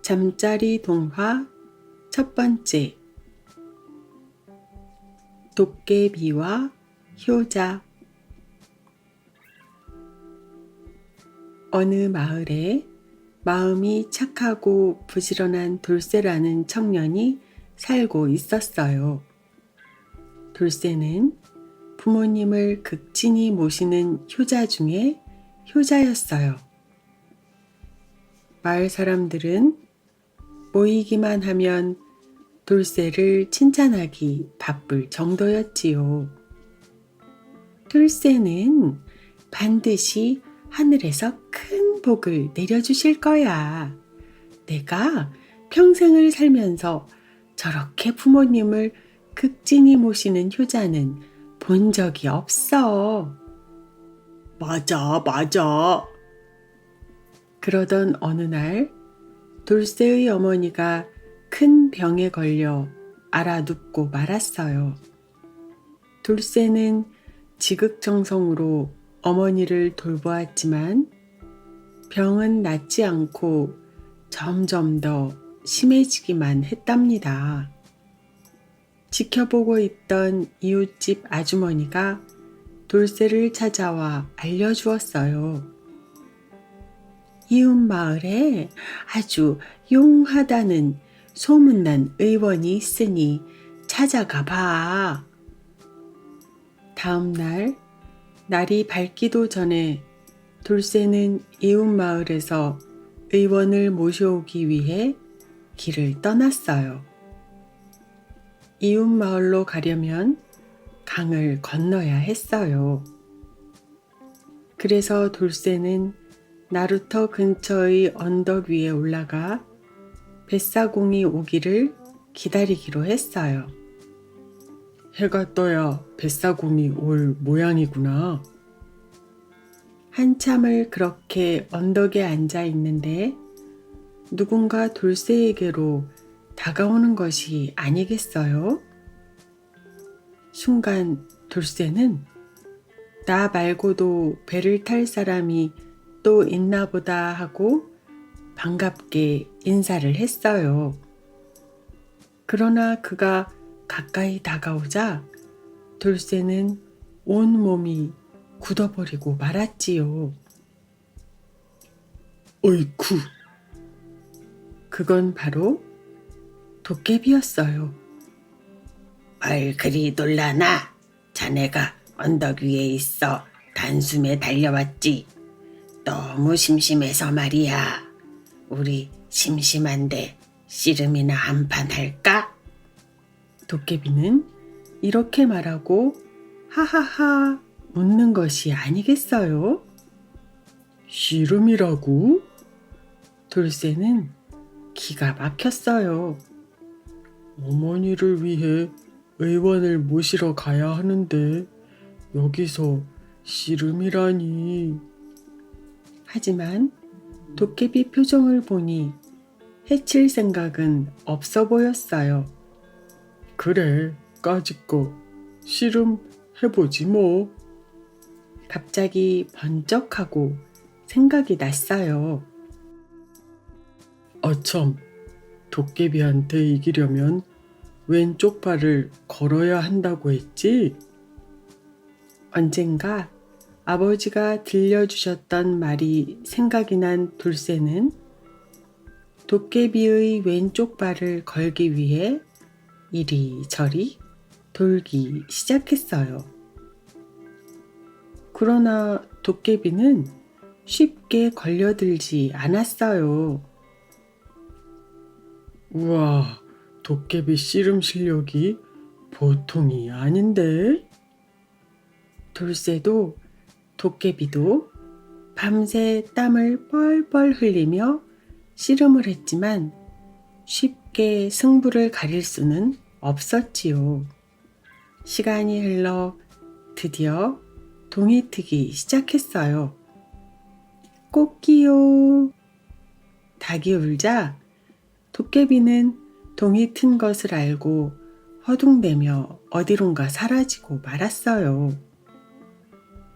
잠자리 동화 첫 번째. 도깨비와 효자. 어느 마을에 마음이 착하고 부지런한 돌쇠라는 청년이 살고 있었어요. 돌쇠는 부모님을 극진히 모시는 효자 중에 효자였어요. 마을 사람들은 모이기만 하면 돌쇠를 칭찬하기 바쁠 정도였지요. 돌쇠는 반드시 하늘에서 큰 복을 내려주실 거야. 내가 평생을 살면서 저렇게 부모님을 극진히 모시는 효자는 본 적이 없어. 맞아, 맞아. 그러던 어느 날 돌쇠의 어머니가 큰 병에 걸려 알아눕고 말았어요. 돌쇠는 지극정성으로 어머니를 돌보았지만 병은 낫지 않고 점점 더 심해지기만 했답니다. 지켜보고 있던 이웃집 아주머니가 돌쇠를 찾아와 알려주었어요. 이웃 마을에 아주 용하다는 소문난 의원이 있으니 찾아가 봐. 다음 날, 날이 밝기도 전에 돌쇠는 이웃 마을에서 의원을 모셔오기 위해 길을 떠났어요. 이웃 마을로 가려면 강을 건너야 했어요. 그래서 돌쇠는 나루터 근처의 언덕 위에 올라가 뱃사공이 오기를 기다리기로 했어요. 해가 떠야 뱃사공이 올 모양이구나. 한참을 그렇게 언덕에 앉아 있는데 누군가 돌쇠에게로 다가오는 것이 아니겠어요? 순간 돌쇠는 나 말고도 배를 탈 사람이 또 있나 보다 하고 반갑게 인사를 했어요. 그러나 그가 가까이 다가오자 돌쇠는 온 몸이 굳어버리고 말았지요. 어이쿠. 그건 바로 도깨비였어요. 뭘 그리 놀라나? 자네가 언덕 위에 있어 단숨에 달려왔지. 너무 심심해서 말이야. 우리 심심한데 씨름이나 한판 할까? 도깨비는 이렇게 말하고 하하하 웃는 것이 아니겠어요? 씨름이라고? 돌쇠는 기가 막혔어요. 어머니를 위해 의원을 모시러 가야 하는데 여기서 씨름이라니. 하지만 도깨비 표정을 보니 해칠 생각은 없어 보였어요. 그래, 까짓거 씨름 해보지 뭐. 갑자기 번쩍하고 생각이 났어요. 아참, 도깨비한테 이기려면 왼쪽 발을 걸어야 한다고 했지? 언젠가 아버지가 들려주셨던 말이 생각이 난 돌쇠는 도깨비의 왼쪽 발을 걸기 위해 이리저리 돌기 시작했어요. 그러나 도깨비는 쉽게 걸려들지 않았어요. 우와, 도깨비 씨름 실력이 보통이 아닌데? 돌쇠도 도깨비도 밤새 땀을 뻘뻘 흘리며 씨름을 했지만 쉽게 승부를 가릴 수는 없었지요. 시간이 흘러 드디어 동이 트기 시작했어요. 꽃기요. 닭이 울자 도깨비는 동이 튼 것을 알고 허둥대며 어디론가 사라지고 말았어요.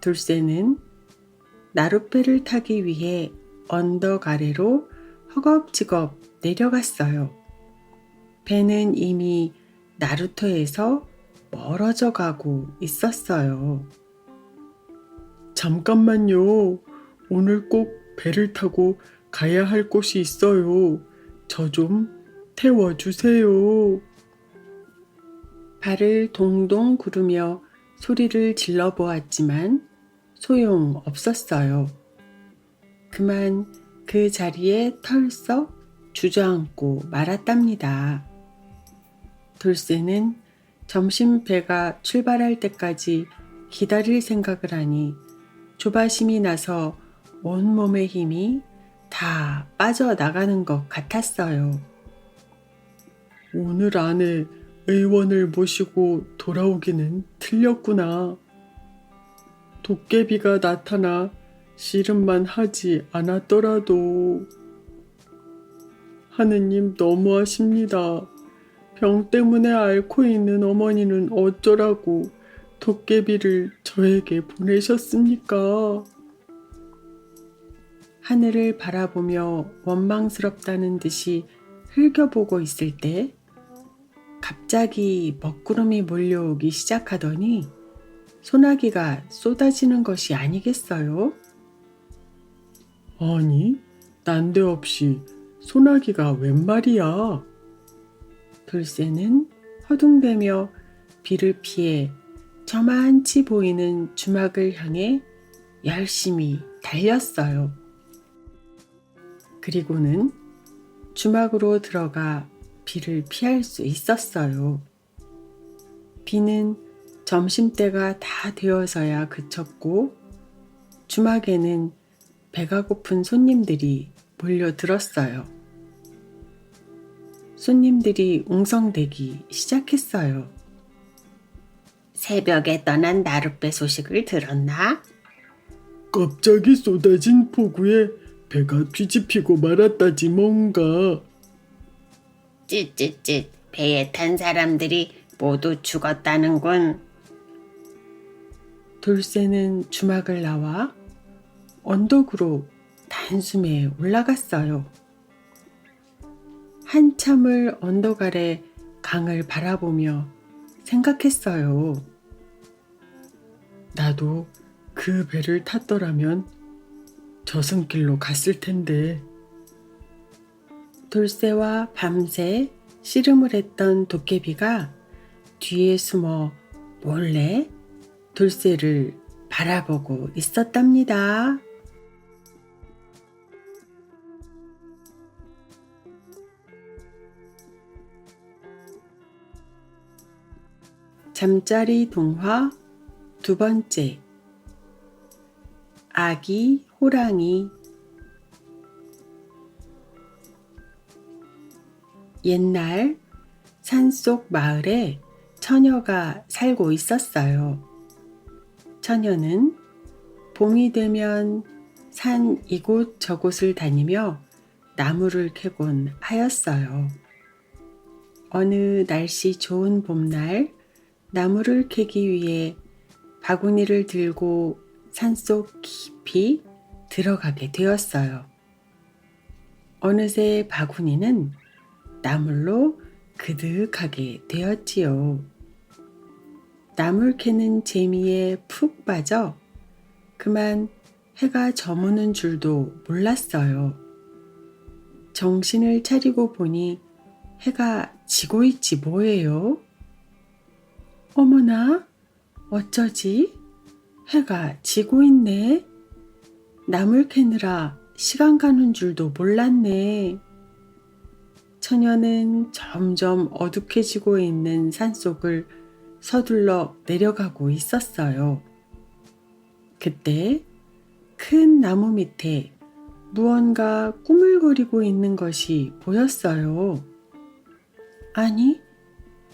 돌쇠는 나룻배를 타기 위해 언덕 아래로 허겁지겁 내려갔어요. 배는 이미 나루토에서 멀어져 가고 있었어요. 잠깐만요. 오늘 꼭 배를 타고 가야 할 곳이 있어요. 저 좀 태워주세요. 발을 동동 구르며 소리를 질러 보았지만 소용 없었어요. 그만 그 자리에 털썩 주저앉고 말았답니다. 돌쇠는 점심 배가 출발할 때까지 기다릴 생각을 하니 조바심이 나서 온몸의 힘이 다 빠져나가는 것 같았어요. 오늘 안에 의원을 모시고 돌아오기는 틀렸구나. 도깨비가 나타나 씨름만 하지 않았더라도. 하느님 너무하십니다. 병 때문에 앓고 있는 어머니는 어쩌라고 도깨비를 저에게 보내셨습니까? 하늘을 바라보며 원망스럽다는 듯이 흘겨보고 있을 때 갑자기 먹구름이 몰려오기 시작하더니 소나기가 쏟아지는 것이 아니겠어요? 아니, 난데없이 소나기가 웬 말이야? 돌쇠는 허둥대며 비를 피해 저만치 보이는 주막을 향해 열심히 달렸어요. 그리고는 주막으로 들어가 비를 피할 수 있었어요. 비는 점심때가 다 되어서야 그쳤고 주막에는 배가 고픈 손님들이 몰려들었어요. 손님들이 웅성대기 시작했어요. 새벽에 떠난 나룻배 소식을 들었나? 갑자기 쏟아진 폭우에 배가 뒤집히고 말았다지 뭔가. 찌찌찌 배에 탄 사람들이 모두 죽었다는군. 돌쇠는 주막을 나와 언덕으로 단숨에 올라갔어요. 한참을 언덕 아래 강을 바라보며 생각했어요. 나도 그 배를 탔더라면 저승길로 갔을 텐데. 돌쇠와 밤새 씨름을 했던 도깨비가 뒤에 숨어 몰래 돌쇠를 바라보고 있었답니다. 잠자리 동화 두 번째. 아기 호랑이. 옛날 산속 마을에 처녀가 살고 있었어요. 처녀는 봄이 되면 산 이곳 저곳을 다니며 나무를 캐곤 하였어요. 어느 날씨 좋은 봄날 나무를 캐기 위해 바구니를 들고 산속 깊이 들어가게 되었어요. 어느새 바구니는 나물로 그득하게 되었지요. 나물 캐는 재미에 푹 빠져 그만 해가 저무는 줄도 몰랐어요. 정신을 차리고 보니 해가 지고 있지 뭐예요? 어머나, 어쩌지? 해가 지고 있네. 나물 캐느라 시간 가는 줄도 몰랐네. 처녀는 점점 어둑해지고 있는 산속을 서둘러 내려가고 있었어요. 그때 큰 나무 밑에 무언가 꾸물거리고 있는 것이 보였어요. 아니,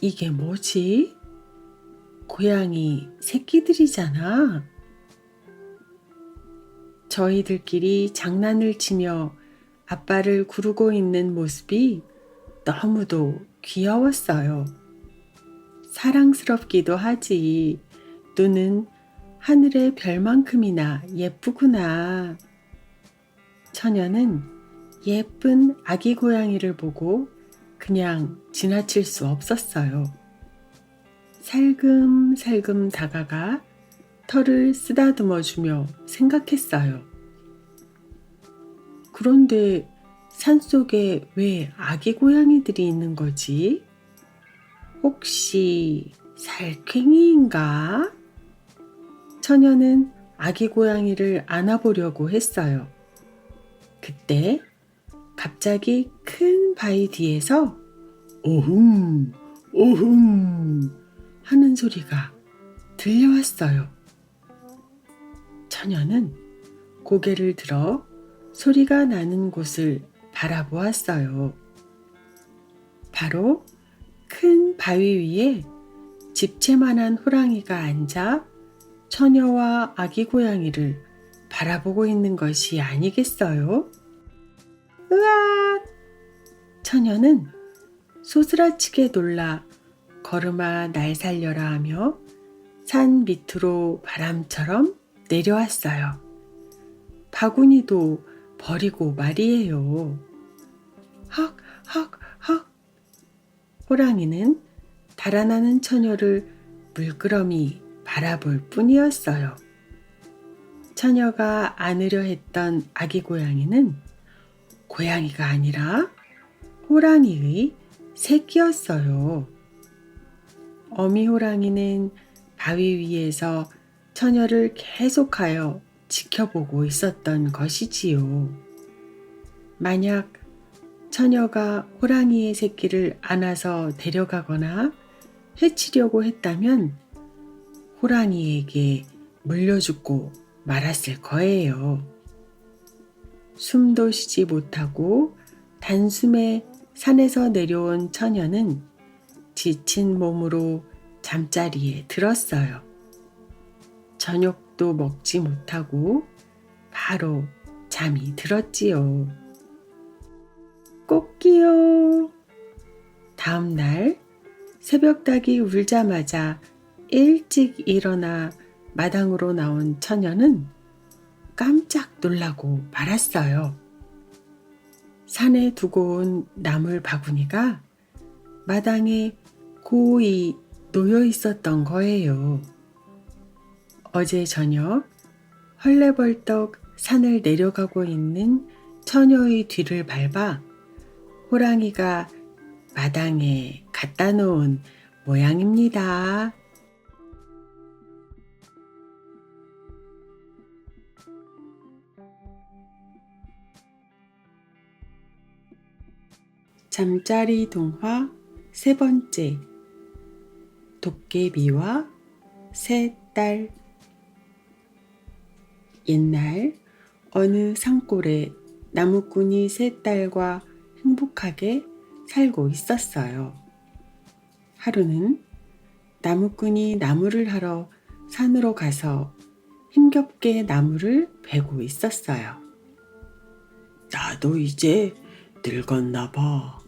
이게 뭐지? 고양이 새끼들이잖아. 저희들끼리 장난을 치며 아빠를 구르고 있는 모습이 너무도 귀여웠어요. 사랑스럽기도 하지. 눈은 하늘의 별만큼이나 예쁘구나. 처녀는 예쁜 아기 고양이를 보고 그냥 지나칠 수 없었어요. 살금살금 다가가 털을 쓰다듬어 주며 생각했어요. 그런데 산속에 왜 아기 고양이들이 있는 거지? 혹시 살쾡이인가? 처녀는 아기 고양이를 안아보려고 했어요. 그때 갑자기 큰 바위 뒤에서 어흥, 어흥. 하는 소리가 들려왔어요. 처녀는 고개를 들어 소리가 나는 곳을 바라보았어요. 바로 큰 바위 위에 집채만한 호랑이가 앉아 처녀와 아기 고양이를 바라보고 있는 것이 아니겠어요? 으악! 처녀는 소스라치게 놀라 걸음아 날 살려라 하며 산 밑으로 바람처럼 내려왔어요. 바구니도 버리고 말이에요. 헉, 헉, 헉. 호랑이는 달아나는 처녀를 물끄러미 바라볼 뿐이었어요. 처녀가 안으려 했던 아기 고양이는 고양이가 아니라 호랑이의 새끼였어요. 어미 호랑이는 바위 위에서 처녀를 계속하여 지켜보고 있었던 것이지요. 만약 처녀가 호랑이의 새끼를 안아서 데려가거나 해치려고 했다면 호랑이에게 물려 죽고 말았을 거예요. 숨도 쉬지 못하고 단숨에 산에서 내려온 처녀는 지친 몸으로 잠자리에 들었어요. 저녁도 먹지 못하고 바로 잠이 들었지요. 꽃기요. 다음 날 새벽닭이 울자마자 일찍 일어나 마당으로 나온 처녀는 깜짝 놀라고 말았어요. 산에 두고 온 나물 바구니가 마당에 고이 놓여 있었던 거예요. 어제 저녁 헐레벌떡 산을 내려가고 있는 처녀의 뒤를 밟아 호랑이가 마당에 갖다 놓은 모양입니다. 잠자리 동화 세 번째. 도깨비와 새 딸. 옛날 어느 산골에 나무꾼이 세 딸과 행복하게 살고 있었어요. 하루는 나무꾼이 나무를 하러 산으로 가서 힘겹게 나무를 베고 있었어요. 나도 이제 늙었나 봐.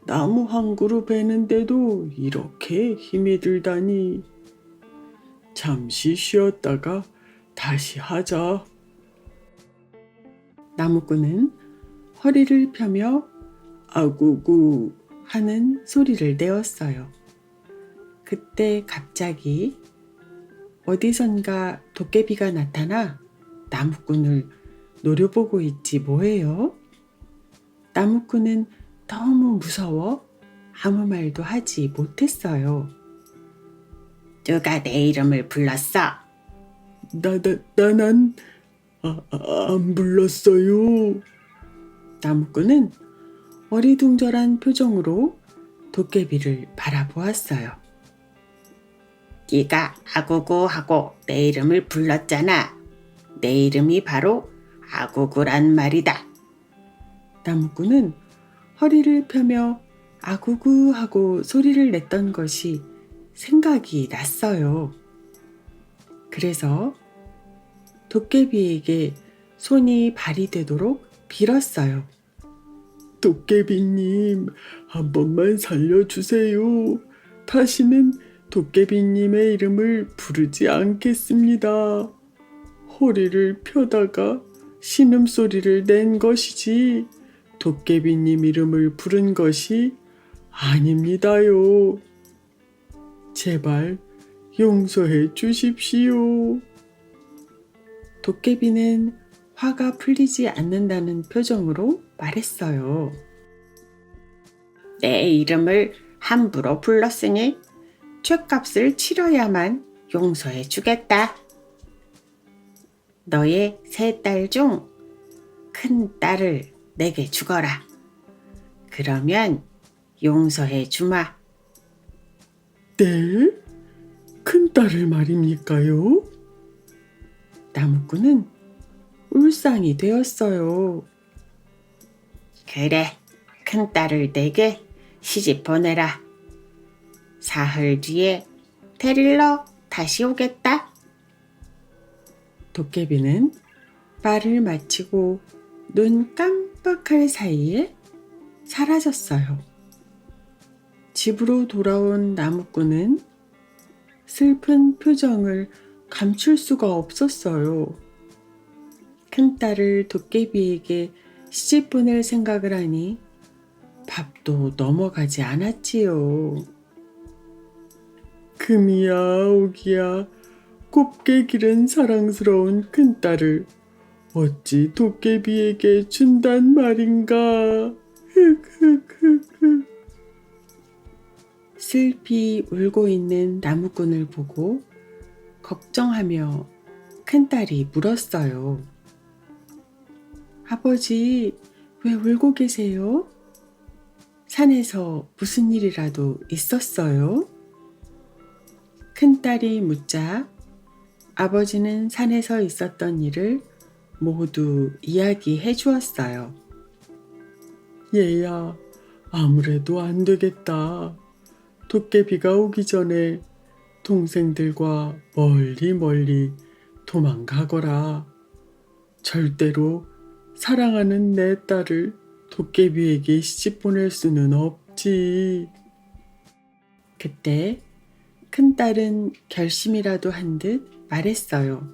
나무 한 그루 베는데도 이렇게 힘이 들다니. 잠시 쉬었다가 다시 하자. 나무꾼은 허리를 펴며 아구구. 하는 소리를 내었어요. 그때 갑자기 어디선가 도깨비가 나타나 나무꾼을 노려보고 있지 뭐예요? 나무꾼은 너무 무서워 아무 말도 하지 못했어요. 누가 내 이름을 불렀어? 난 안 불렀어요. 나무꾼은 어리둥절한 표정으로 도깨비를 바라보았어요. 네가 아구구 하고 내 이름을 불렀잖아. 내 이름이 바로 아구구란 말이다. 나무꾼은 허리를 펴며 아구구 하고 소리를 냈던 것이 생각이 났어요. 그래서 도깨비에게 손이 발이 되도록 빌었어요. 도깨비님, 한 번만 살려주세요. 다시는 도깨비님의 이름을 부르지 않겠습니다. 허리를 펴다가 신음소리를 낸 것이지 도깨비님 이름을 부른 것이 아닙니다요. 제발 용서해 주십시오. 도깨비는 화가 풀리지 않는다는 표정으로 말했어요. 내 이름을 함부로 불렀으니 죗값을 치러야만 용서해 주겠다. 너의 세 딸 중 큰 딸을 내게 주거라. 그러면 용서해 주마. 네? 큰딸을 말입니까요? 나무꾼은 울상이 되었어요. 그래, 큰 딸을 내게 시집 보내라. 사흘 뒤에 데리러 다시 오겠다. 도깨비는 말을 마치고 눈 깜빡할 사이에 사라졌어요. 집으로 돌아온 나무꾼은 슬픈 표정을 감출 수가 없었어요. 큰딸을 도깨비에게 시집 보낼 생각을 하니 밥도 넘어가지 않았지요. 금이야 오기야 곱게 기른 사랑스러운 큰딸을 어찌 도깨비에게 준단 말인가. 흑흑흑흑. 슬피 울고 있는 나무꾼을 보고 걱정하며 큰딸이 물었어요. 아버지, 왜 울고 계세요? 산에서 무슨 일이라도 있었어요? 큰딸이 묻자 아버지는 산에서 있었던 일을 모두 이야기해 주었어요. 얘야, 아무래도 안 되겠다. 도깨비가 오기 전에 동생들과 멀리 멀리 도망가거라. 절대로 사랑하는 내 딸을 도깨비에게 시집 보낼 수는 없지. 그때 큰딸은 결심이라도 한 듯 말했어요.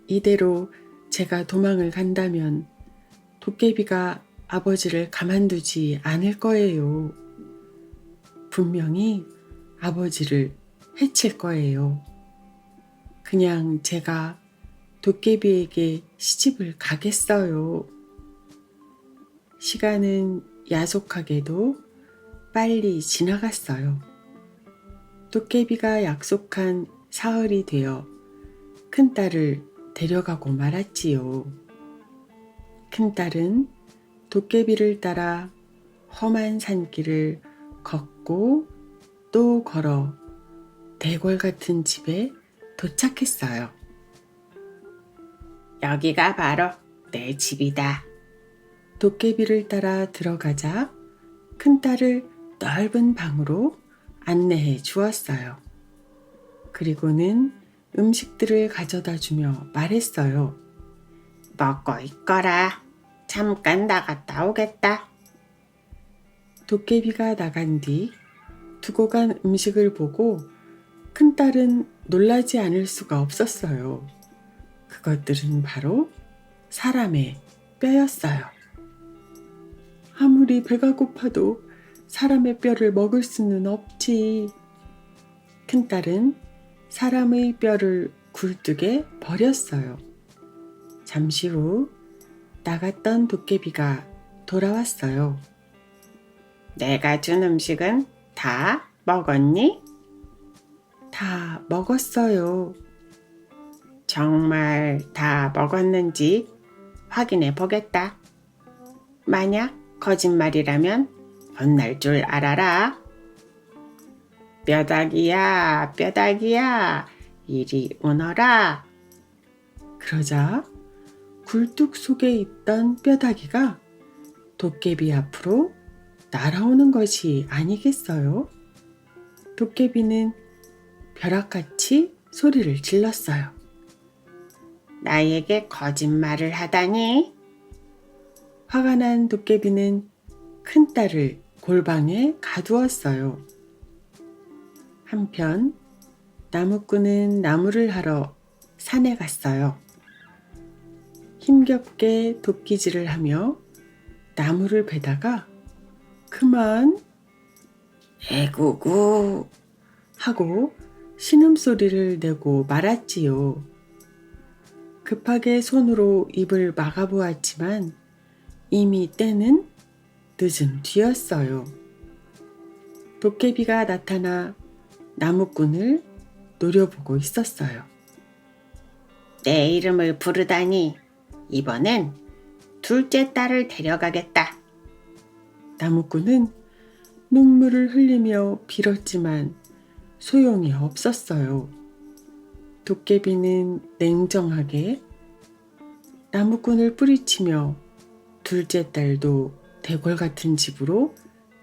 이대로 제가 도망을 간다면 도깨비가 아버지를 가만두지 않을 거예요. 분명히 아버지를 해칠 거예요. 그냥 제가 도깨비에게 시집을 가겠어요. 시간은 야속하게도 빨리 지나갔어요. 도깨비가 약속한 사흘이 되어 큰딸을 데려가고 말았지요. 큰딸은 도깨비를 따라 험한 산길을 걷고 또 걸어 대궐 같은 집에 도착했어요. 여기가 바로 내 집이다. 도깨비를 따라 들어가자 큰딸을 넓은 방으로 안내해 주었어요. 그리고는 음식들을 가져다 주며 말했어요. 먹고 있거라. 잠깐 나갔다 오겠다. 도깨비가 나간 뒤 두고 간 음식을 보고 큰딸은 놀라지 않을 수가 없었어요. 그것들은 바로 사람의 뼈였어요. 아무리 배가 고파도 사람의 뼈를 먹을 수는 없지. 큰딸은 사람의 뼈를 굴뚝에 버렸어요. 잠시 후 나갔던 도깨비가 돌아왔어요. 내가 준 음식은 다 먹었니? 다 먹었어요. 정말 다 먹었는지 확인해 보겠다. 만약 거짓말이라면 혼날 줄 알아라. 뼈다귀야, 뼈다귀야, 이리 오너라. 그러자 굴뚝 속에 있던 뼈다귀가 도깨비 앞으로 날아오는 것이 아니겠어요? 도깨비는 벼락같이 소리를 질렀어요. 나에게 거짓말을 하다니. 화가 난 도깨비는 큰딸을 골방에 가두었어요. 한편 나무꾼은 나무를 하러 산에 갔어요. 힘겹게 도끼질을 하며 나무를 베다가 그만 에구구. 하고 신음소리를 내고 말았지요. 급하게 손으로 입을 막아보았지만 이미 때는 늦은 뒤였어요. 도깨비가 나타나 나무꾼을 노려보고 있었어요. 내 이름을 부르다니 이번엔 둘째 딸을 데려가겠다. 나무꾼은 눈물을 흘리며 빌었지만 소용이 없었어요. 도깨비는 냉정하게 나무꾼을 뿌리치며 둘째 딸도 대궐 같은 집으로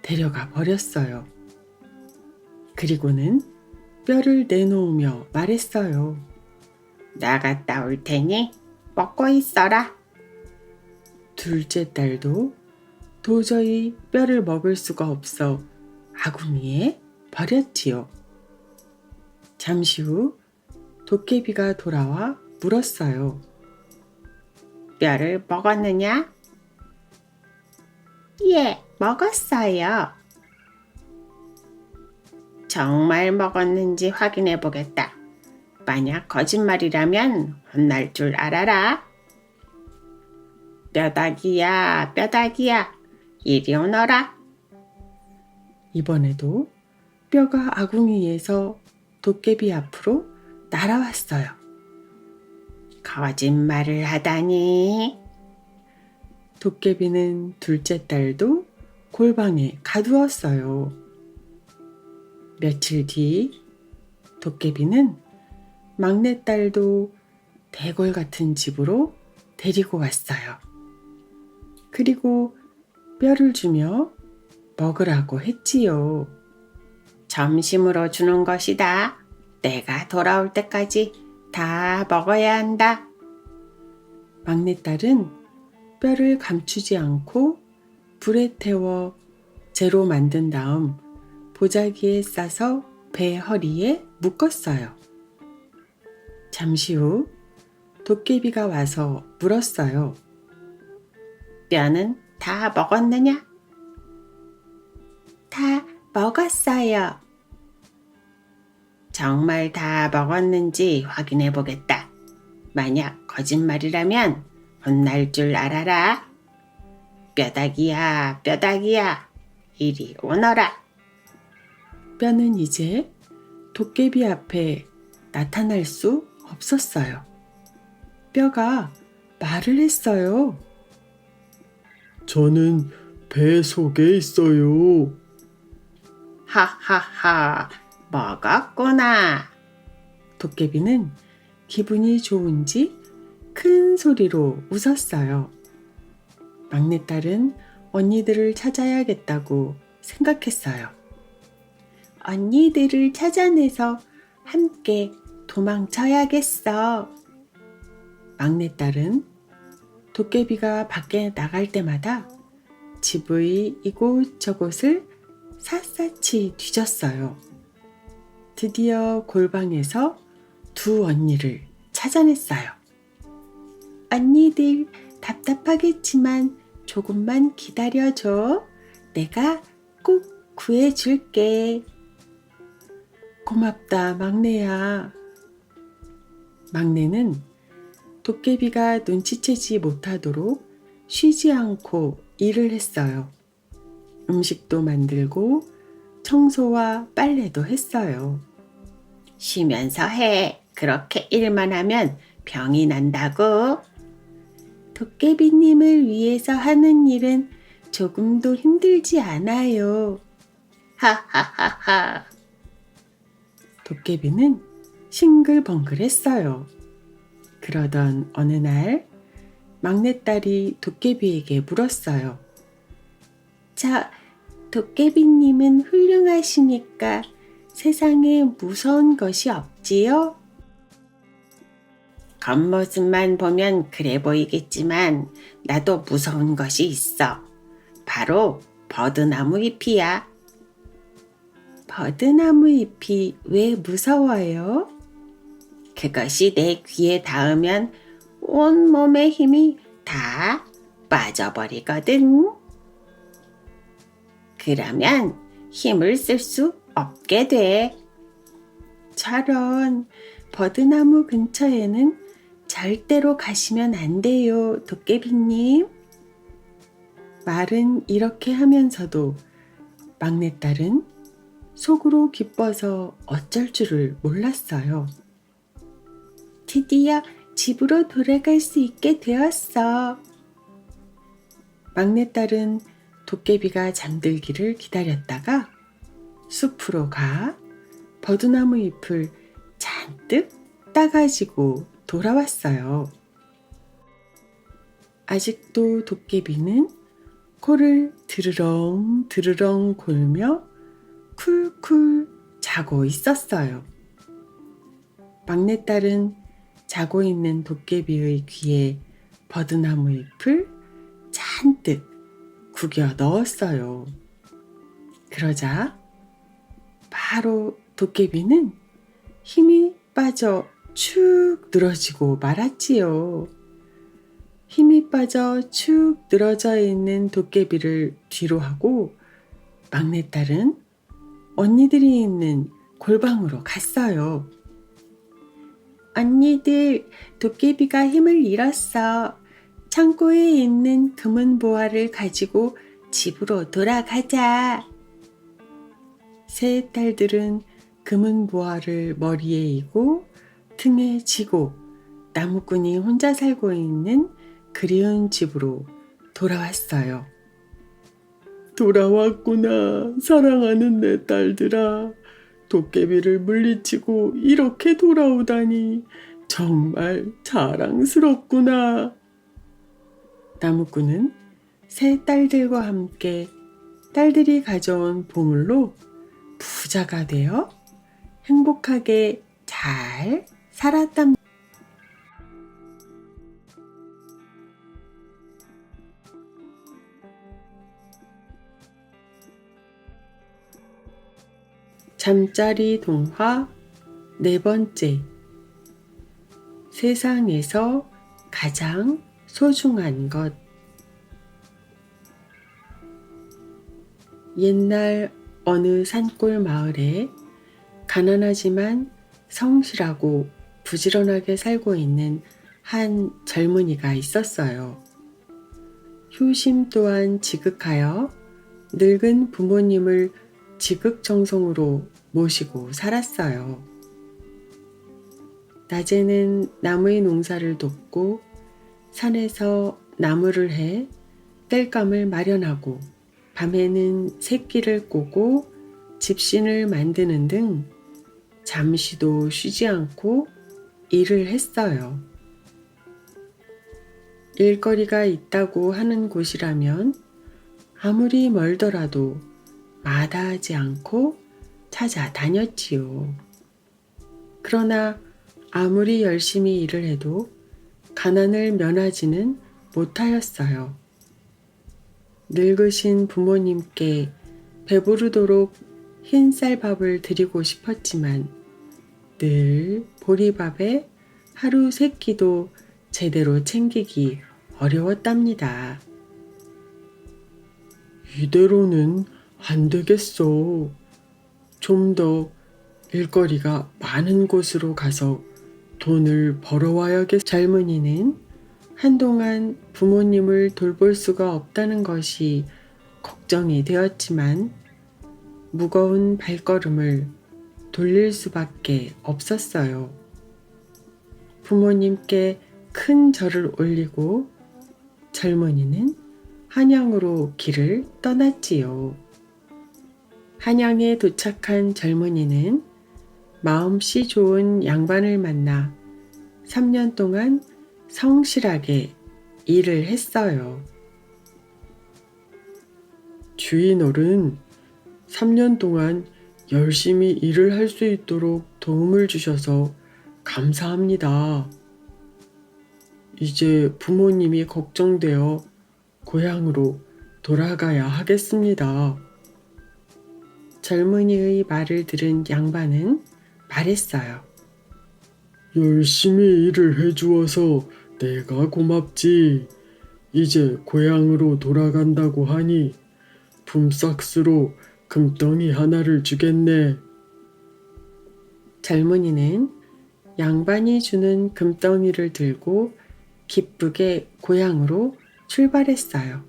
데려가 버렸어요. 그리고는 뼈를 내놓으며 말했어요. 나갔다 올 테니 먹고 있어라. 둘째 딸도 도저히 뼈를 먹을 수가 없어 아궁이에 버렸지요. 잠시 후 도깨비가 돌아와 물었어요. 뼈를 먹었느냐? 예, 먹었어요. 정말 먹었는지 확인해 보겠다. 만약 거짓말이라면 혼날 줄 알아라. 뼈다귀야, 뼈다귀야, 이리 오너라. 이번에도 뼈가 아궁이에서 도깨비 앞으로 날아왔어요. 거짓말을 하다니. 도깨비는 둘째 딸도 골방에 가두었어요. 며칠 뒤 도깨비는 막내딸도 대궐 같은 집으로 데리고 왔어요. 그리고 뼈를 주며 먹으라고 했지요. 점심으로 주는 것이다. 내가 돌아올 때까지 다 먹어야 한다. 막내딸은 뼈를 감추지 않고 불에 태워 재로 만든 다음 보자기에 싸서 배 허리에 묶었어요. 잠시 후 도깨비가 와서 물었어요. 뼈는 다 먹었느냐? 다 먹었어요. 정말 다 먹었는지 확인해 보겠다. 만약 거짓말이라면 혼날 줄 알아라. 뼈다귀야, 뼈다귀야, 이리 오너라. 뼈는 이제 도깨비 앞에 나타날 수 없었어요. 뼈가 말을 했어요. 저는 배 속에 있어요. 하하하, 먹었구나. 도깨비는 기분이 좋은지 큰 소리로 웃었어요. 막내딸은 언니들을 찾아야겠다고 생각했어요. 언니들을 찾아내서 함께 도망쳐야겠어. 막내딸은 도깨비가 밖에 나갈 때마다 집의 이곳저곳을 샅샅이 뒤졌어요. 드디어 골방에서 두 언니를 찾아냈어요. 언니들 답답하겠지만 조금만 기다려줘. 내가 꼭 구해줄게. 고맙다, 막내야. 막내는 도깨비가 눈치채지 못하도록 쉬지 않고 일을 했어요. 음식도 만들고 청소와 빨래도 했어요. 쉬면서 해. 그렇게 일만 하면 병이 난다고. 도깨비님을 위해서 하는 일은 조금도 힘들지 않아요. 하하하하. 도깨비는 싱글벙글했어요. 그러던 어느 날 막내딸이 도깨비에게 물었어요. 저 도깨비님은 훌륭하시니까 세상에 무서운 것이 없지요? 겉모습만 보면 그래 보이겠지만 나도 무서운 것이 있어. 바로 버드나무 잎이야. 버드나무 잎이 왜 무서워요? 그것이 내 귀에 닿으면 온몸의 힘이 다 빠져버리거든. 그러면 힘을 쓸 수 없게 돼. 저런, 버드나무 근처에는 절대로 가시면 안 돼요, 도깨비님. 말은 이렇게 하면서도 막내딸은 속으로 기뻐서 어쩔 줄을 몰랐어요. 드디어 집으로 돌아갈 수 있게 되었어. 막내딸은 도깨비가 잠들기를 기다렸다가 숲으로 가 버드나무 잎을 잔뜩 따가지고 돌아왔어요. 아직도 도깨비는 코를 드르렁 드르렁 골며 쿨쿨 자고 있었어요. 막내딸은 자고 있는 도깨비의 귀에 버드나무 잎을 잔뜩 구겨 넣었어요. 그러자 바로 도깨비는 힘이 빠져 축 늘어지고 말았지요. 힘이 빠져 축 늘어져 있는 도깨비를 뒤로 하고 막내딸은 언니들이 있는 골방으로 갔어요. 언니들, 도깨비가 힘을 잃었어. 창고에 있는 금은 보화를 가지고 집으로 돌아가자. 세 딸들은 금은 보화를 머리에 이고 등에 지고 나무꾼이 혼자 살고 있는 그리운 집으로 돌아왔어요. 돌아왔구나, 사랑하는 내 딸들아. 도깨비를 물리치고 이렇게 돌아오다니 정말 자랑스럽구나. 나무꾼은 세 딸들과 함께 딸들이 가져온 보물로 부자가 되어 행복하게 잘 살았답니다. 잠자리 동화 네 번째. 세상에서 가장 소중한 것. 옛날 어느 산골 마을에 가난하지만 성실하고 부지런하게 살고 있는 한 젊은이가 있었어요. 효심 또한 지극하여 늙은 부모님을 지극정성으로 모시고 살았어요. 낮에는 나무의 농사를 돕고 산에서 나무를 해 땔감을 마련하고 밤에는 새끼를 꼬고 집신을 만드는 등 잠시도 쉬지 않고 일을 했어요. 일거리가 있다고 하는 곳이라면 아무리 멀더라도 마다하지 않고 찾아다녔지요. 그러나 아무리 열심히 일을 해도 가난을 면하지는 못하였어요. 늙으신 부모님께 배부르도록 흰쌀밥을 드리고 싶었지만 늘 보리밥에 하루 세 끼도 제대로 챙기기 어려웠답니다. 이대로는 안 되겠어. 좀 더 일거리가 많은 곳으로 가서 돈을 벌어와야겠어. 젊은이는 한동안 부모님을 돌볼 수가 없다는 것이 걱정이 되었지만 무거운 발걸음을 돌릴 수밖에 없었어요. 부모님께 큰 절을 올리고 젊은이는 한양으로 길을 떠났지요. 한양에 도착한 젊은이는 마음씨 좋은 양반을 만나 3년 동안 성실하게 일을 했어요. 주인 어른, 3년 동안 열심히 일을 할 수 있도록 도움을 주셔서 감사합니다. 이제 부모님이 걱정되어 고향으로 돌아가야 하겠습니다. 젊은이의 말을 들은 양반은 말했어요. 열심히 일을 해주어서 내가 고맙지. 이제 고향으로 돌아간다고 하니 품삯으로 금덩이 하나를 주겠네. 젊은이는 양반이 주는 금덩이를 들고 기쁘게 고향으로 출발했어요.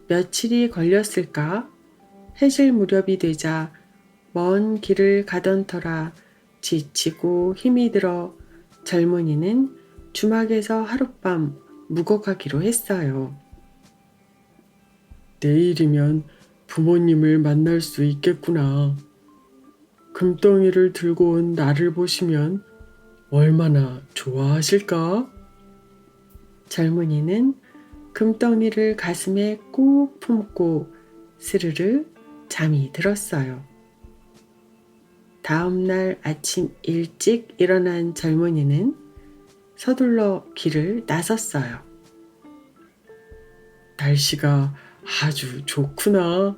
며칠이 걸렸을까? 해질 무렵이 되자 먼 길을 가던 터라 지치고 힘이 들어 젊은이는 주막에서 하룻밤 묵어가기로 했어요. 내일이면 부모님을 만날 수 있겠구나. 금덩이를 들고 온 나를 보시면 얼마나 좋아하실까? 젊은이는 금덩이를 가슴에 꼭 품고 스르르 잠이 들었어요. 다음 날 아침 일찍 일어난 젊은이는 서둘러 길을 나섰어요. 날씨가 아주 좋구나.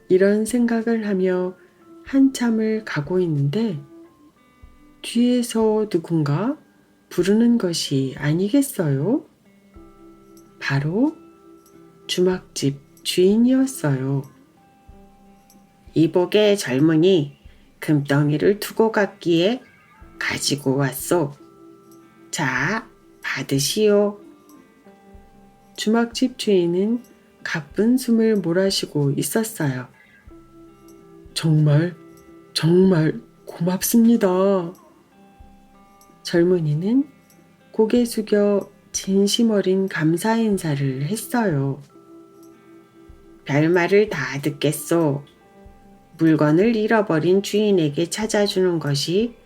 이런 생각을 하며 한참을 가고 있는데 뒤에서 누군가 부르는 것이 아니겠어요? 바로 주막집 주인이었어요. 이복의 젊은이 금덩이를 두고 갔기에 가지고 왔소. 자, 받으시오. 주막집 주인은 가쁜 숨을 몰아쉬고 있었어요. 정말 고맙습니다. 젊은이는 고개 숙여 진심 어린 감사 인사를 했어요. 별말을 다 듣겠소. 물건을 잃어버린 주인에게 찾아주는 것이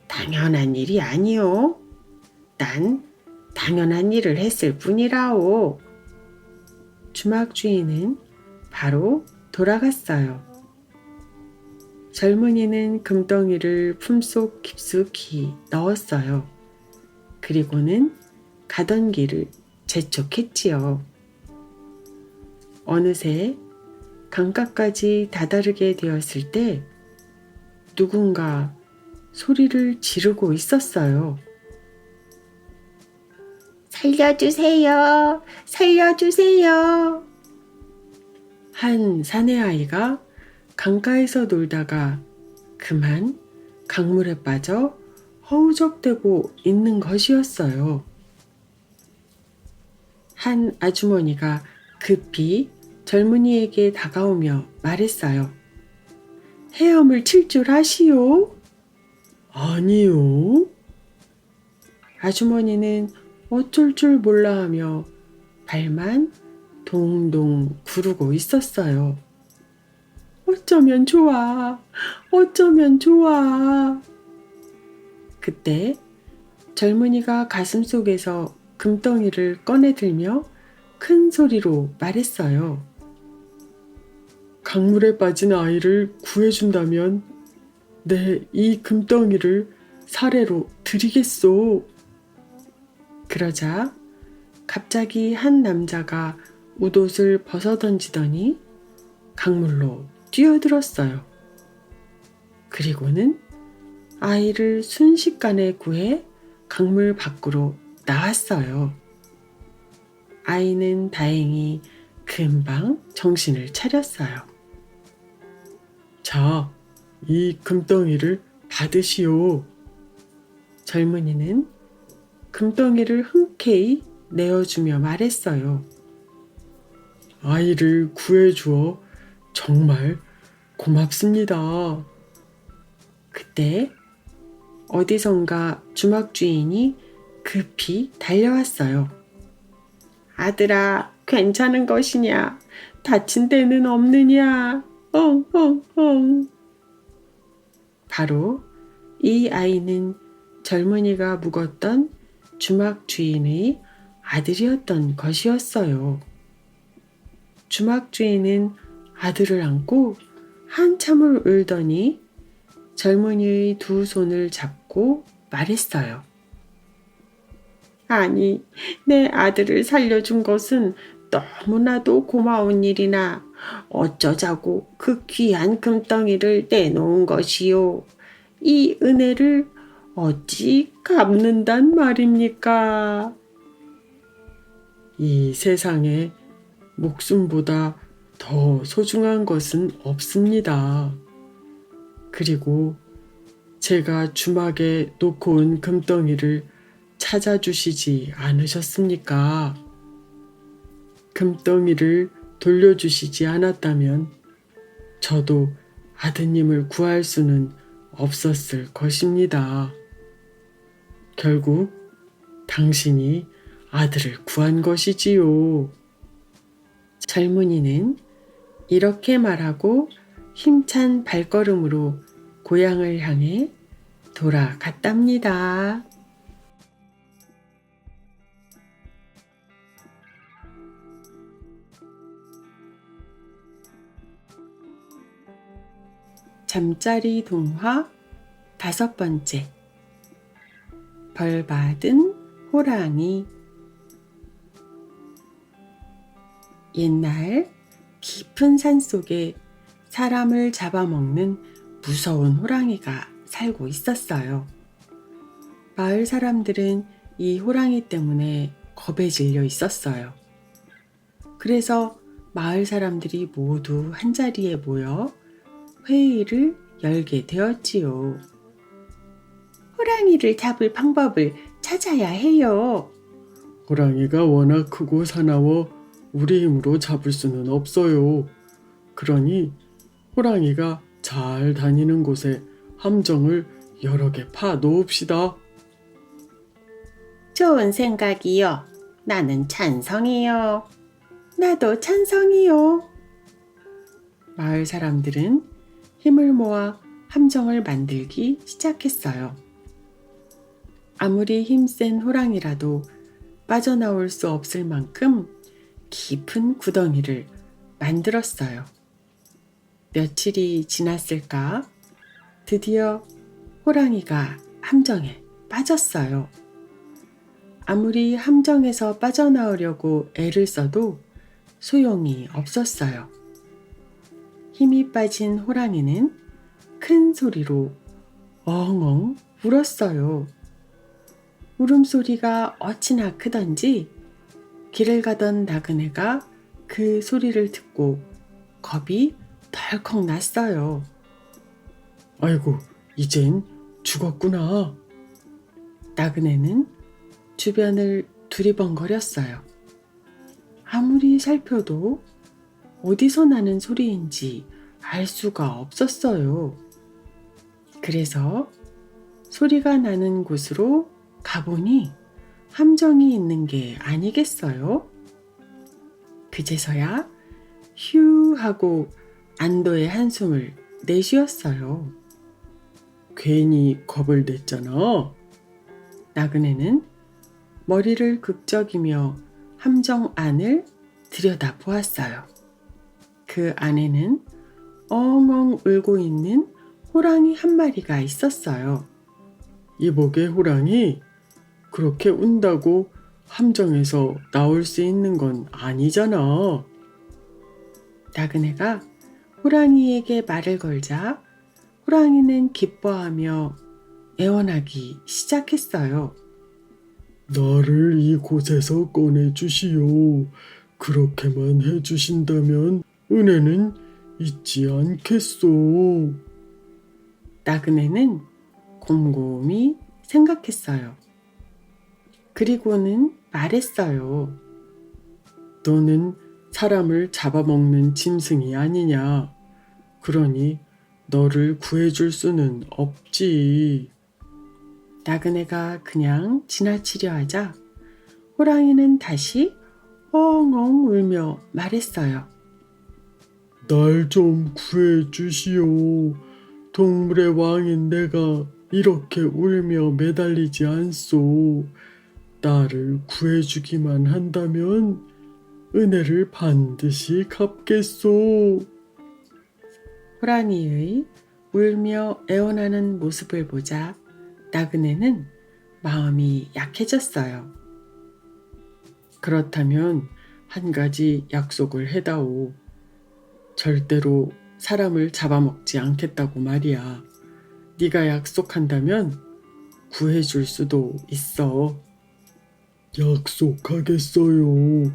당연한 일이 아니오. 난 당연한 일을 했을 뿐이라오. 주막 주인은 바로 돌아갔어요. 젊은이는 금덩이를 품속 깊숙이 넣었어요. 그리고는 가던 길을 재촉했지요. 어느새 강가까지 다다르게 되었을 때 누군가 소리를 지르고 있었어요. 살려주세요. 살려주세요. 한 사내아이가 강가에서 놀다가 그만 강물에 빠져 허우적대고 있는 것이었어요. 한 아주머니가 급히 젊은이에게 다가오며 말했어요. 헤엄을 칠 줄 아시오? 아니요. 아주머니는 어쩔 줄 몰라 하며 발만 동동 구르고 있었어요. 어쩌면 좋아. 어쩌면 좋아. 그때 젊은이가 가슴속에서 금덩이를 꺼내들며 큰 소리로 말했어요. 강물에 빠진 아이를 구해준다면 내 이 금덩이를 사례로 드리겠소. 그러자 갑자기 한 남자가 웃옷을 벗어던지더니 강물로 뛰어들었어요. 그리고는 아이를 순식간에 구해 강물 밖으로 나왔어요. 아이는 다행히 금방 정신을 차렸어요. 자, 이 금덩이를 받으시오. 젊은이는 금덩이를 흔쾌히 내어주며 말했어요. 아이를 구해주어 정말 고맙습니다. 그때 어디선가 주막 주인이 급히 달려왔어요. 아들아, 괜찮은 것이냐? 다친 데는 없느냐? 바로 이 아이는 젊은이가 묵었던 주막 주인의 아들이었던 것이었어요. 주막 주인은 아들을 안고 한참을 울더니 젊은이의 두 손을 잡고 말했어요. 아니, 내 아들을 살려준 것은 너무나도 고마운 일이나 어쩌자고 그 귀한 금덩이를 내놓은 것이요. 이 은혜를 어찌 갚는단 말입니까? 이 세상에 목숨보다 더 소중한 것은 없습니다. 그리고 제가 주막에 놓고 온 금덩이를 찾아주시지 않으셨습니까? 금덩이를 돌려주시지 않았다면 저도 아드님을 구할 수는 없었을 것입니다. 결국 당신이 아들을 구한 것이지요. 젊은이는 이렇게 말하고 힘찬 발걸음으로 고향을 향해 돌아갔답니다. 잠자리 동화 5번째. 벌받은 호랑이. 옛날 깊은 산 속에 사람을 잡아먹는 무서운 호랑이가 살고 있었어요. 마을 사람들은 이 호랑이 때문에 겁에 질려 있었어요. 그래서 마을 사람들이 모두 한자리에 모여 회의를 열게 되었지요. 호랑이를 잡을 방법을 찾아야 해요. 호랑이가 워낙 크고 사나워 우리 힘으로 잡을 수는 없어요. 그러니 호랑이가 잘 다니는 곳에 함정을 여러 개 파 놓읍시다. 좋은 생각이요. 나는 찬성이요. 나도 찬성이요. 마을 사람들은 힘을 모아 함정을 만들기 시작했어요. 아무리 힘센 호랑이라도 빠져나올 수 없을 만큼 깊은 구덩이를 만들었어요. 며칠이 지났을까? 드디어 호랑이가 함정에 빠졌어요. 아무리 함정에서 빠져나오려고 애를 써도 소용이 없었어요. 힘이 빠진 호랑이는 큰 소리로 엉엉 울었어요. 울음소리가 어찌나 크던지 길을 가던 나그네가 그 소리를 듣고 겁이 덜컥 났어요. 아이고, 이젠 죽었구나. 나그네는 주변을 두리번거렸어요. 아무리 살펴도 어디서 나는 소리인지 알 수가 없었어요. 그래서 소리가 나는 곳으로 가보니 함정이 있는 게 아니겠어요? 그제서야 휴 하고 안도의 한숨을 내쉬었어요. 괜히 겁을 냈잖아. 나그네는 머리를 극적이며 함정 안을 들여다보았어요. 그 안에는 엉엉 울고 있는 호랑이 한 마리가 있었어요. 이보게 호랑이, 그렇게 운다고 함정에서 나올 수 있는 건 아니잖아. 나그네가 호랑이에게 말을 걸자 호랑이는 기뻐하며 애원하기 시작했어요. 나를 이곳에서 꺼내주시오. 그렇게만 해주신다면 은혜는 잊지 않겠소. 나그네는 곰곰이 생각했어요. 그리고는 말했어요. 너는 사람을 잡아먹는 짐승이 아니냐. 그러니 너를 구해줄 수는 없지. 나그네가 그냥 지나치려 하자 호랑이는 다시 엉엉 울며 말했어요. 날 좀 구해주시오. 동물의 왕인 내가 이렇게 울며 매달리지 않소. 나를 구해주기만 한다면 은혜를 반드시 갚겠소. 호랑이의 울며 애원하는 모습을 보자 나그네는 마음이 약해졌어요. 그렇다면 한 가지 약속을 해다오. 절대로 사람을 잡아먹지 않겠다고 말이야. 네가 약속한다면 구해줄 수도 있어. 약속하겠어요.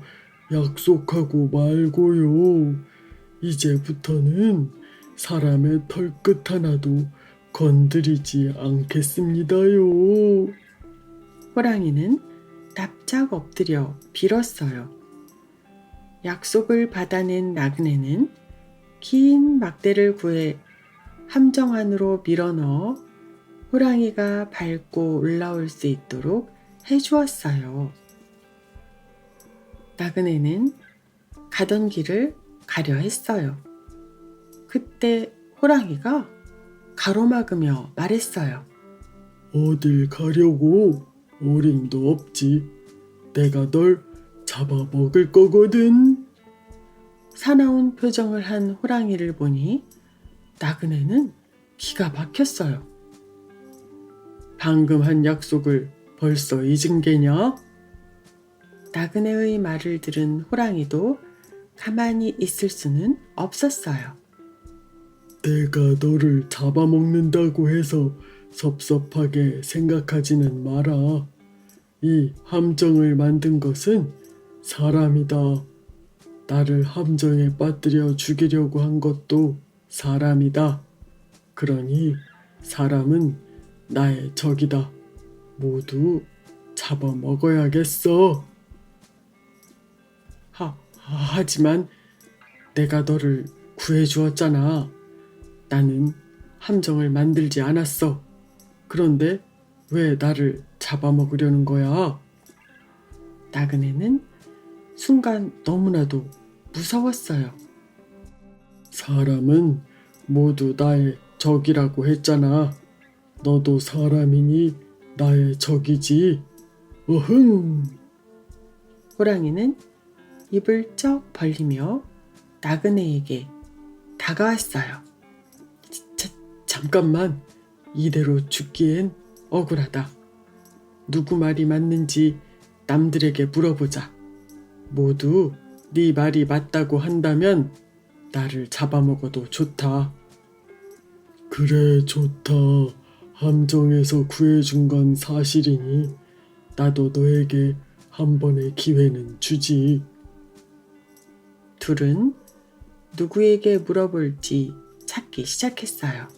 약속하고 말고요. 이제부터는 사람의 털끝 하나도 건드리지 않겠습니다요. 호랑이는 납작 엎드려 빌었어요. 약속을 받아낸 나그네는 긴 막대를 구해 함정 안으로 밀어넣어 호랑이가 밟고 올라올 수 있도록 해주었어요. 나그네는 가던 길을 가려 했어요. 그때 호랑이가 가로막으며 말했어요. 어딜 가려고? 어림도 없지. 내가 널 잡아먹을 거거든. 사나운 표정을 한 호랑이를 보니 나그네는 기가 막혔어요. 방금 한 약속을 벌써 잊은 게냐? 나그네의 말을 들은 호랑이도 가만히 있을 수는 없었어요. 내가 너를 잡아먹는다고 해서 섭섭하게 생각하지는 마라. 이 함정을 만든 것은 사람이다. 나를 함정에 빠뜨려 죽이려고 한 것도 사람이다. 그러니 사람은 나의 적이다. 모두 잡아먹어야겠어. 하지만 내가 너를 구해주었잖아. 나는 함정을 만들지 않았어. 그런데 왜 나를 잡아먹으려는 거야? 나그네는 순간 너무나도 무서웠어요. 사람은 모두 나의 적이라고 했잖아. 너도 사람이니 나의 적이지. 어흥! 호랑이는 입을 쩍 벌리며 나그네에게 다가왔어요. 잠깐만. 이대로 죽기엔 억울하다. 누구 말이 맞는지 남들에게 물어보자. 모두 네 말이 맞다고 한다면 나를 잡아먹어도 좋다. 그래, 좋다. 함정에서 구해준 건 사실이니 나도 너에게 한 번의 기회는 주지. 둘은 누구에게 물어볼지 찾기 시작했어요.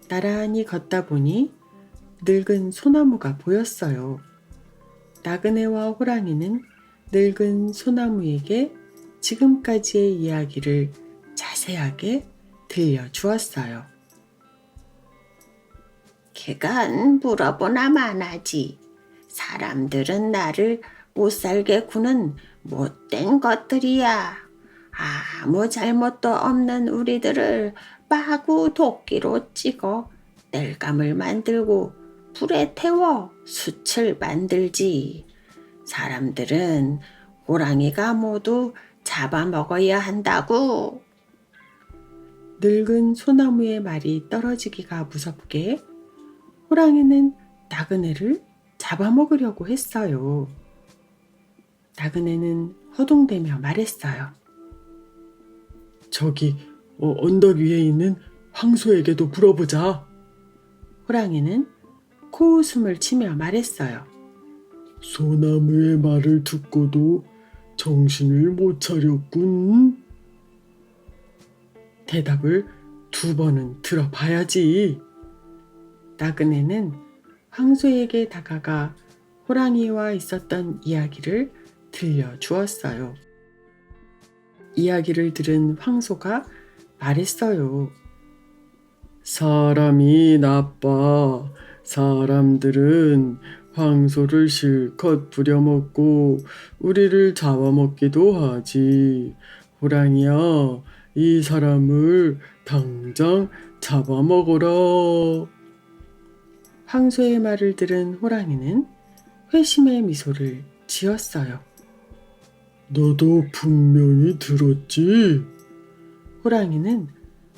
나란히 걷다 보니 늙은 소나무가 보였어요. 나그네와 호랑이는 늙은 소나무에게 지금까지의 이야기를 자세하게 들려주었어요. 걔간 물어보나만 하지. 사람들은 나를 못살게 구는 못된 것들이야. 아무 잘못도 없는 우리들을 마구 도끼로 찍어 땔감을 만들고 불에 태워 숯을 만들지. 사람들은 호랑이가 모두 잡아먹어야 한다고. 늙은 소나무의 말이 떨어지기가 무섭게 호랑이는 나그네를 잡아먹으려고 했어요. 나그네는 허둥대며 말했어요. 저기 언덕 위에 있는 황소에게도 물어보자. 호랑이는 코웃음을 치며 말했어요. 소나무의 말을 듣고도 정신을 못 차렸군. 대답을 2번은 들어봐야지. 나그네는 황소에게 다가가 호랑이와 있었던 이야기를 들려주었어요. 이야기를 들은 황소가 말했어요. 사람이 나빠. 사람들은 황소를 실컷 부려먹고 우리를 잡아먹기도 하지. 호랑이야, 이 사람을 당장 잡아먹어라. 황소의 말을 들은 호랑이는 회심의 미소를 지었어요. 너도 분명히 들었지? 호랑이는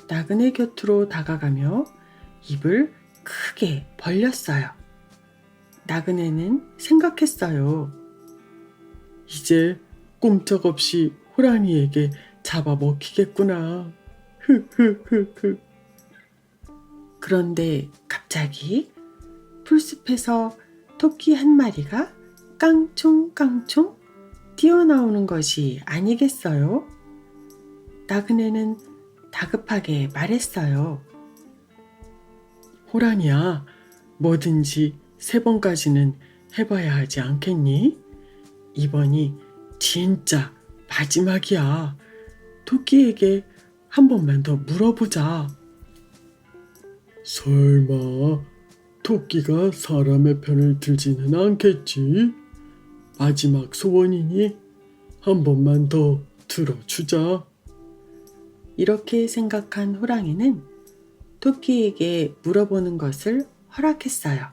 나그네 곁으로 다가가며 입을 크게 벌렸어요. 나그네는 생각했어요. 이제 꼼짝없이 호랑이에게 잡아먹히겠구나. 흐흐흐흐. 그런데 갑자기 풀숲에서 토끼 한 마리가 깡총깡총 뛰어나오는 것이 아니겠어요? 나그네는 다급하게 말했어요. 호랑이야, 뭐든지 3번까지는 해봐야 하지 않겠니? 이번이 진짜 마지막이야. 토끼에게 한 번만 더 물어보자. 설마 토끼가 사람의 편을 들지는 않겠지? 마지막 소원이니 한 번만 더 들어주자. 이렇게 생각한 호랑이는 토끼에게 물어보는 것을 허락했어요.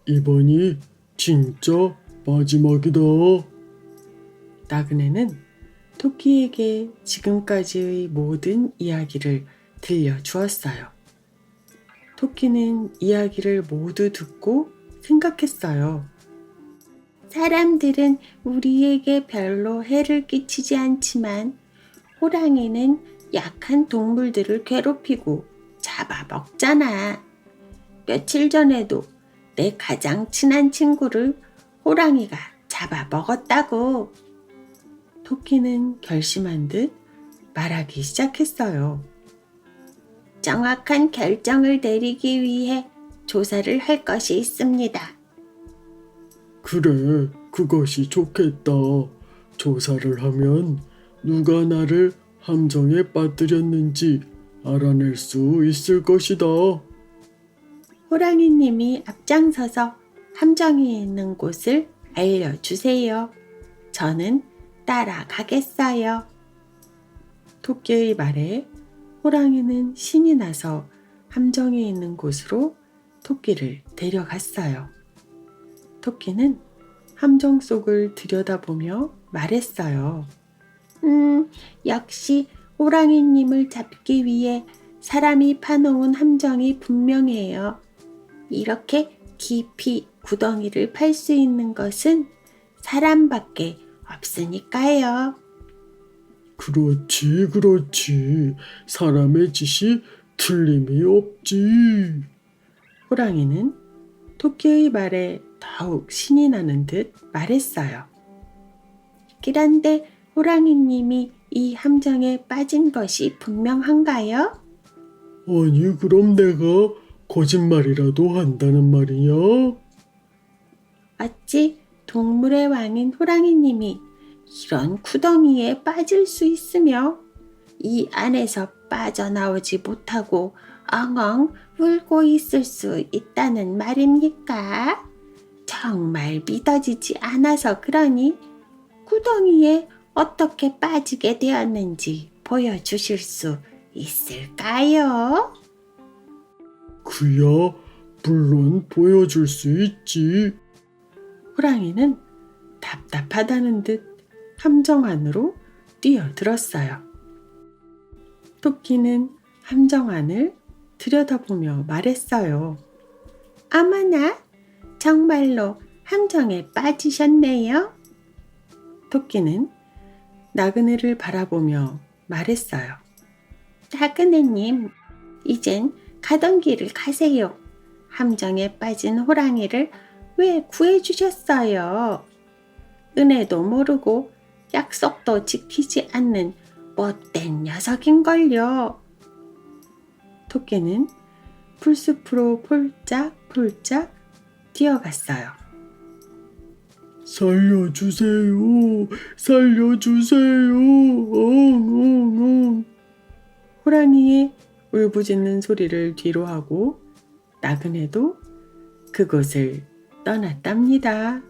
이번이 진짜 마지막이다. 나그네는 토끼에게 지금까지의 모든 이야기를 들려주었어요. 토끼는 이야기를 모두 듣고 생각했어요. 사람들은 우리에게 별로 해를 끼치지 않지만 호랑이는 약한 동물들을 괴롭히고 잡아먹잖아. 며칠 전에도 내 가장 친한 친구를 호랑이가 잡아먹었다고. 토끼는 결심한 듯 말하기 시작했어요. 정확한 결정을 내리기 위해 조사를 할 것이 있습니다. 그래, 그것이 좋겠다. 조사를 하면 누가 나를 함정에 빠뜨렸는지 알아낼 수 있을 것이다. 호랑이님이 앞장서서 함정이 있는 곳을 알려주세요. 저는 따라가겠어요. 토끼의 말에 호랑이는 신이 나서 함정에 있는 곳으로 토끼를 데려갔어요. 토끼는 함정 속을 들여다보며 말했어요. 역시 호랑이님을 잡기 위해 사람이 파놓은 함정이 분명해요. 이렇게 깊이 구덩이를 팔 수 있는 것은 사람밖에 없으니까요. 그렇지, 그렇지. 사람의 짓이 틀림이 없지. 호랑이는 토끼의 말에 더욱 신이 나는 듯 말했어요. 그런데 호랑이님이 이 함정에 빠진 것이 분명한가요? 아니, 그럼 내가 거짓말이라도 한다는 말이냐? 어찌 동물의 왕인 호랑이님이 이런 구덩이에 빠질 수 있으며 이 안에서 빠져나오지 못하고 엉엉 울고 있을 수 있다는 말입니까? 정말 믿어지지 않아서 그러니 구덩이에 어떻게 빠지게 되었는지 보여주실 수 있을까요? 그야, 물론 보여줄 수 있지. 호랑이는 답답하다는 듯 함정 안으로 뛰어들었어요. 토끼는 함정 안을 들여다보며 말했어요. 어머나, 정말로 함정에 빠지셨네요. 토끼는 나그네를 바라보며 말했어요. 나그네님, 이젠 가던 길을 가세요. 함정에 빠진 호랑이를 왜 구해주셨어요? 은혜도 모르고 약속도 지키지 않는 못된 녀석인걸요. 토끼는 풀숲으로 폴짝폴짝 뛰어갔어요. 살려주세요, 살려주세요, 엉엉엉. 호랑이의 울부짖는 소리를 뒤로하고 나그네도 그곳을 떠났답니다.